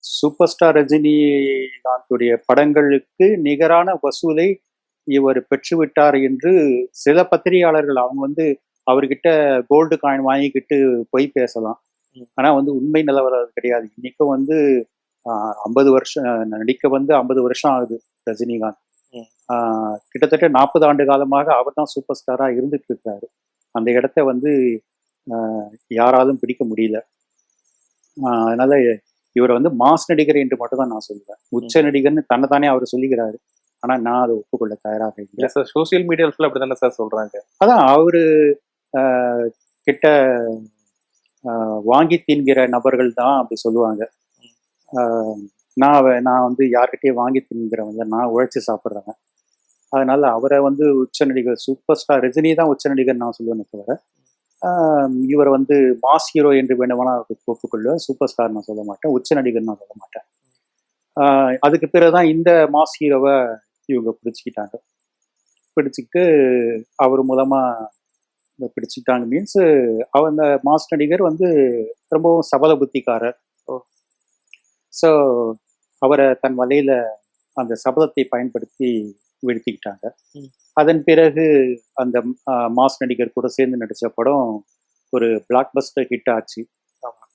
Super star ரஜினிகாந்துடைய படங்களுக்கு நிகரான வசூலை இவர் பெற்றுவிட்டார் என்று சில பத்திரிகையாளர்கள் அவங்க வந்து அவர்கிட்ட கோல்டு காயின் வாங்கிக்கிட்டு பொய் பேசலாம். ஆனா வந்து உண்மை நிலவரம் அது கிடையாது. இன்னைக்கும் வந்து 50 வருஷம் நடிக்க வந்து 50 வருஷம் ஆகுது ரஜினிகாந்த். கிட்டத்தட்ட 40 ஆண்டு காலமாக அவர் தான் சூப்பர் ஸ்டாரா இருந்துட்டு இருக்காரு. அந்த இடத்த வந்து யாராலும் பிடிக்க முடியல. அதனால இவரை வந்து மாஸ் நடிகர் என்று மட்டும் தான் நான் சொல்லுவேன். உச்ச நடிகர்னு தன்னைத்தானே அவர் சொல்லிக்கிறாரு. ஆனா நான் அதை ஒப்புக்கொள்ள தயாராக இல்லை சார். சோசியல் மீடியாஸ்ல அப்படித்தானே சார் சொல்றாங்க. அதான் அவரு கிட்ட வாங்கி தின்கிற நபர்கள் தான் அப்படி சொல்லுவாங்க. நான் வந்து யார்கிட்டயும் வாங்கி தின்கிறவங்க, நான் உழைச்சி சாப்பிட்றேன். அதனால அவரை வந்து உச்ச நடிகர் சூப்பர் ஸ்டார் ரஜினி தான் உச்ச நடிகர் நான் சொல்லுவேனே தவிர இவர் வந்து மாஸ் ஹீரோ என்று வேண்டுமானா ஒப்புக்கொள்வேன். சூப்பர் ஸ்டார் நான் சொல்ல மாட்டேன், உச்ச நடிகர் நான் சொல்ல மாட்டேன். அதுக்கு பிறகுதான் இந்த மாஸ் ஹீரோவை இவங்க பிடிச்சிக்கிட்டாங்க. பிடிச்சிக்கிட்டு அவர் மூலமா பிடிச்சிக்கிட்டாங்க மீன்ஸ் அந்த மாஸ் நடிகர் வந்து ரொம்பவும் சபல புத்திக்காரர். ஸோ அவரை தன் வலையில அந்த சபலத்தை பயன்படுத்தி வீழ்த்திக்கிட்டாங்க. அதன் பிறகு அந்த மாஸ் நடிகர் கூட சேர்ந்து நடிச்ச படம் ஒரு பிளாக் பஸ்டர் ஹிட் ஆச்சு.